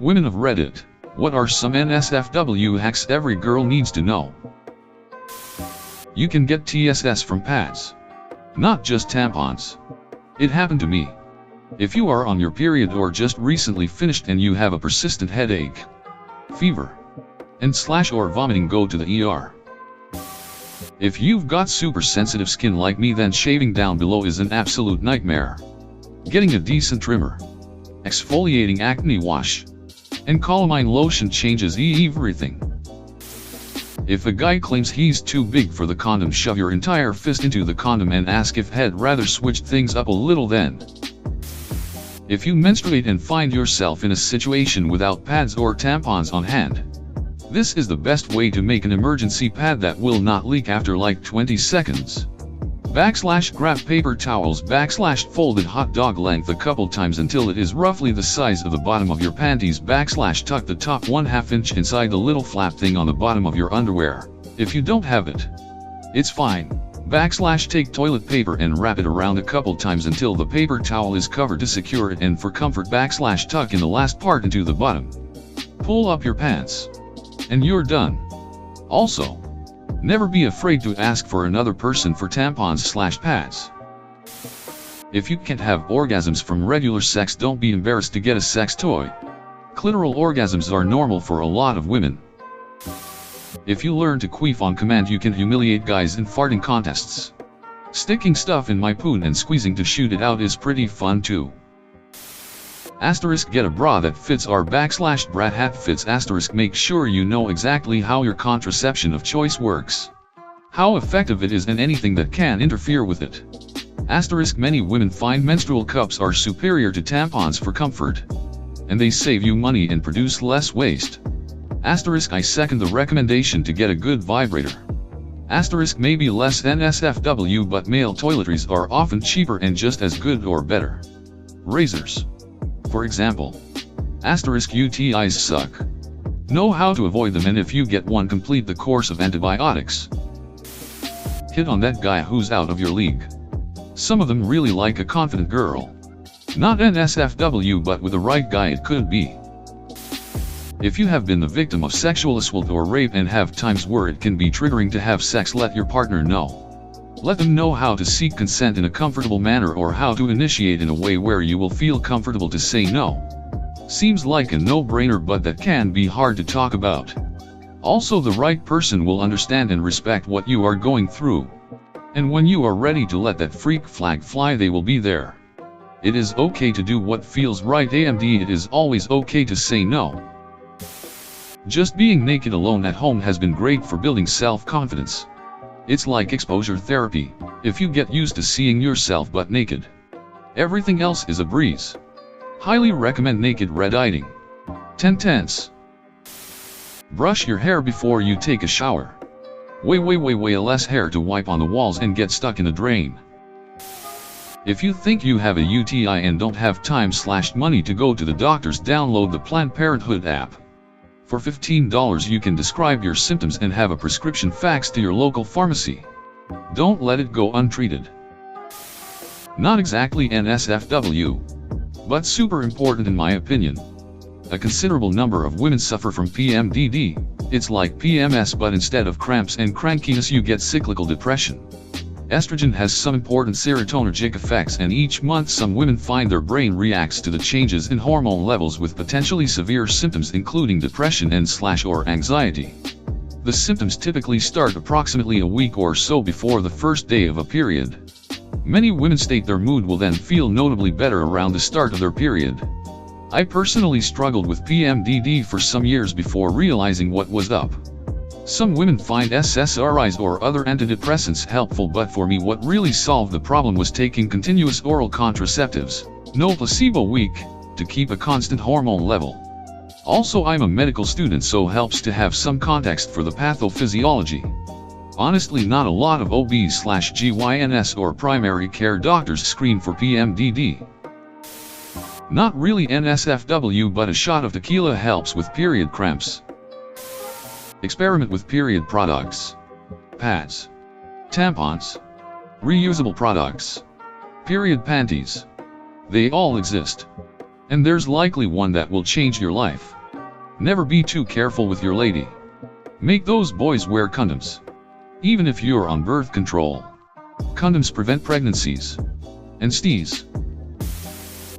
Women of Reddit, what are some NSFW hacks every girl needs to know? You can get TSS from pads, not just tampons. It happened to me. If you are on your period or just recently finished and you have a persistent headache, fever, or vomiting, go to the ER. If you've got super sensitive skin like me, then shaving down below is an absolute nightmare. Getting a decent trimmer, exfoliating acne wash, and calamine lotion changes everything. If a guy claims he's too big for the condom, shove your entire fist into the condom and ask if he'd rather switch things up a little then. If you menstruate and find yourself in a situation without pads or tampons on hand, this is the best way to make an emergency pad that will not leak after like 20 seconds. Grab paper towels, fold it hot dog length a couple times until it is roughly the size of the bottom of your panties, tuck the top 1/2 inch inside the little flap thing on the bottom of your underwear. If you don't have it, it's fine. Take toilet paper and wrap it around a couple times until the paper towel is covered to secure it, and for comfort tuck in the last part into the bottom. Pull up your pants, and you're done. Also, never be afraid to ask for another person for tampons/pads. If you can't have orgasms from regular sex, don't be embarrassed to get a sex toy. Clitoral orgasms are normal for a lot of women. If you learn to queef on command, you can humiliate guys in farting contests. Sticking stuff in my poon and squeezing to shoot it out is pretty fun too. Get a bra that fits our /brat hat fits. Make sure you know exactly how your contraception of choice works, how effective it is, and anything that can interfere with it. Many women find menstrual cups are superior to tampons for comfort, and they save you money and produce less waste. I second the recommendation to get a good vibrator. May be less NSFW, but male toiletries are often cheaper and just as good or better. Razors, for example. UTIs suck. Know how to avoid them, and if you get one, complete the course of antibiotics. Hit on that guy who's out of your league. Some of them really like a confident girl. Not NSFW, but with the right guy it could be. If you have been the victim of sexual assault or rape and have times where it can be triggering to have sex, let your partner know. Let them know how to seek consent in a comfortable manner, or how to initiate in a way where you will feel comfortable to say no. Seems like a no-brainer, but that can be hard to talk about. Also, the right person will understand and respect what you are going through. And when you are ready to let that freak flag fly, they will be there. It is okay to do what feels right. It is always okay to say no. Just being naked alone at home has been great for building self-confidence. It's like exposure therapy. If you get used to seeing yourself butt naked, everything else is a breeze. Highly recommend naked red-eyeing. 10 Brush your hair before you take a shower. Way less hair to wipe on the walls and get stuck in a drain. If you think you have a UTI and don't have time/money to go to the doctors, download the Planned Parenthood app. For $15 you can describe your symptoms and have a prescription faxed to your local pharmacy. Don't let it go untreated. Not exactly NSFW, but super important in my opinion. A considerable number of women suffer from PMDD. It's like PMS, but instead of cramps and crankiness you get cyclical depression. Estrogen has some important serotonergic effects, and each month some women find their brain reacts to the changes in hormone levels with potentially severe symptoms, including depression and/or anxiety. The symptoms typically start approximately a week or so before the first day of a period. Many women state their mood will then feel notably better around the start of their period. I personally struggled with PMDD for some years before realizing what was up. Some women find SSRIs or other antidepressants helpful, but for me what really solved the problem was taking continuous oral contraceptives, no placebo week, to keep a constant hormone level. Also, I'm a medical student, so helps to have some context for the pathophysiology. Honestly, not a lot of OBs/GYNs or primary care doctors screen for PMDD. Not really NSFW, but a shot of tequila helps with period cramps. Experiment with period products. Pads, tampons, reusable products, Period panties. They all exist. And there's likely one that will change your life. Never be too careful with your lady. Make those boys wear condoms. Even if you're on birth control. Condoms prevent pregnancies. And STIs.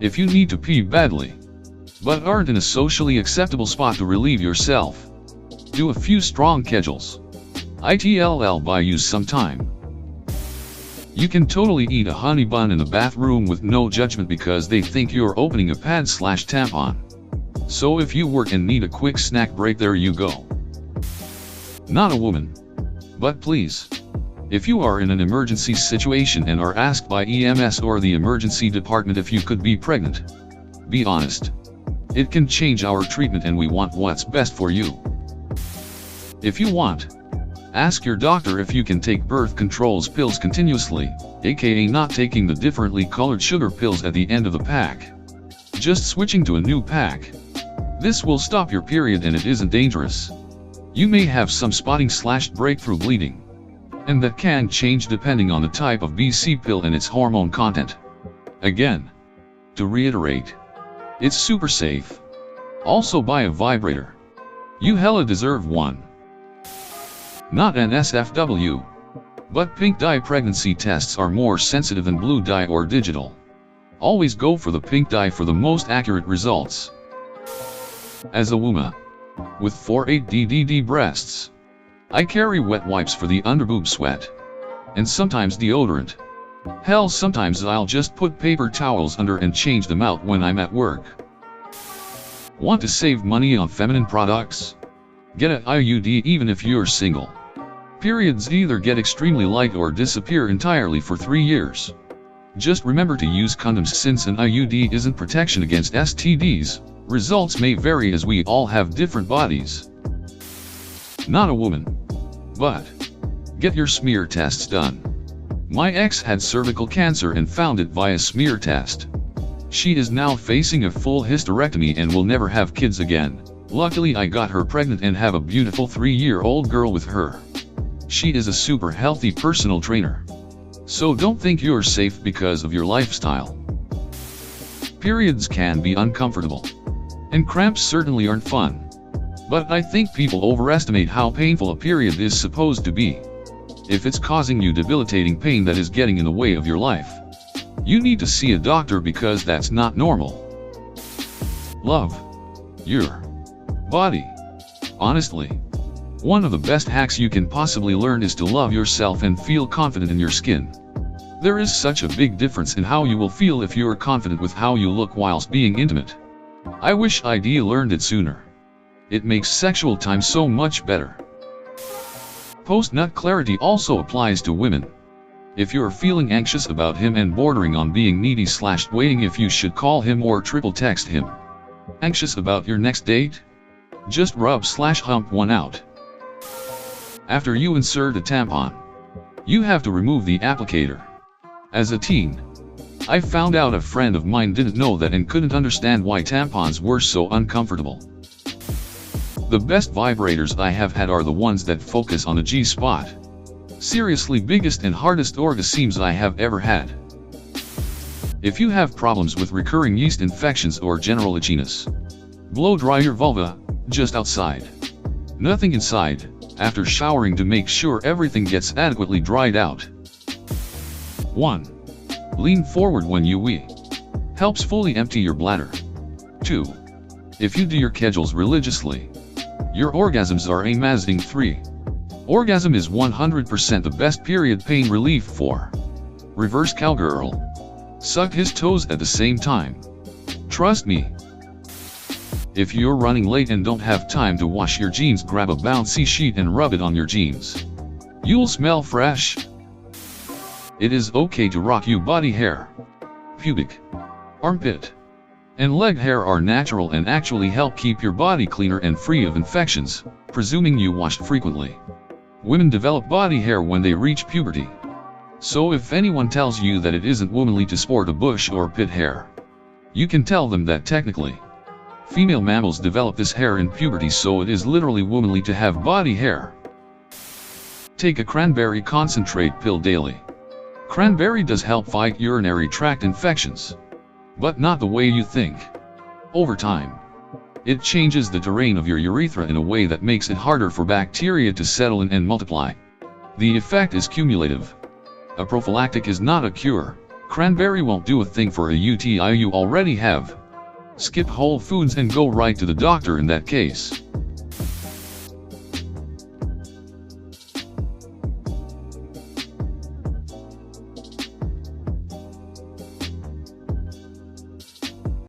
If you need to pee badly, but aren't in a socially acceptable spot to relieve yourself, do a few strong kegels. ITLL buy you some time. You can totally eat a honey bun in the bathroom with no judgment because they think you're opening a pad/tampon. So if you work and need a quick snack break, there you go. Not a woman. But please, if you are in an emergency situation and are asked by EMS or the emergency department if you could be pregnant, be honest. It can change our treatment and we want what's best for you. If you want, ask your doctor if you can take birth control pills continuously, aka not taking the differently colored sugar pills at the end of the pack. Just switching to a new pack. This will stop your period and it isn't dangerous. You may have some spotting/breakthrough bleeding. And that can change depending on the type of BC pill and its hormone content. Again, to reiterate, it's super safe. Also buy a vibrator. You hella deserve one. Not NSFW. But pink dye pregnancy tests are more sensitive than blue dye or digital. Always go for the pink dye for the most accurate results. As a woman with 4/8 breasts, I carry wet wipes for the underboob sweat. And sometimes deodorant. Hell, sometimes I'll just put paper towels under and change them out when I'm at work. Want to save money on feminine products? Get an IUD even if you're single. Periods either get extremely light or disappear entirely for 3 years. Just remember to use condoms since an IUD isn't protection against STDs. Results may vary as we all have different bodies. Not a woman. But get your smear tests done. My ex had cervical cancer and found it via smear test. She is now facing a full hysterectomy and will never have kids again. Luckily I got her pregnant and have a beautiful 3-year-old girl with her. She is a super healthy personal trainer. So don't think you're safe because of your lifestyle. Periods can be uncomfortable. And cramps certainly aren't fun. But I think people overestimate how painful a period is supposed to be. If it's causing you debilitating pain that is getting in the way of your life, you need to see a doctor because that's not normal. Love your body. Honestly, one of the best hacks you can possibly learn is to love yourself and feel confident in your skin. There is such a big difference in how you will feel if you're confident with how you look whilst being intimate. I wish I'd learned it sooner. It makes sexual time so much better. Post-nut clarity also applies to women. If you're feeling anxious about him and bordering on being needy/waiting if you should call him or triple text him. Anxious about your next date? Just rub/hump one out. After you insert a tampon, you have to remove the applicator. As a teen, I found out a friend of mine didn't know that and couldn't understand why tampons were so uncomfortable. The best vibrators I have had are the ones that focus on the G-spot. Seriously, biggest and hardest orgasms I have ever had. If you have problems with recurring yeast infections or general itchiness, blow dry your vulva, just outside. Nothing inside, after showering to make sure everything gets adequately dried out. 1. Lean forward when you wee. Helps fully empty your bladder. 2. If you do your kegels religiously, your orgasms are amazing. 3. Orgasm is 100% the best period pain relief for. Reverse cowgirl. Suck his toes at the same time. Trust me. If you're running late and don't have time to wash your jeans, grab a bouncy sheet and rub it on your jeans. You'll smell fresh. It is okay to rock you. Body hair, pubic, armpit, and leg hair are natural and actually help keep your body cleaner and free of infections, presuming you washed frequently. Women develop body hair when they reach puberty. So if anyone tells you that it isn't womanly to sport a bush or pit hair, you can tell them that technically, female mammals develop this hair in puberty, so it is literally womanly to have body hair. Take a cranberry concentrate pill daily. Cranberry does help fight urinary tract infections, but not the way you think. Over time, it changes the terrain of your urethra in a way that makes it harder for bacteria to settle in and multiply. The effect is cumulative. A prophylactic is not a cure. Cranberry won't do a thing for a UTI you already have. Skip Whole Foods and go right to the doctor in that case.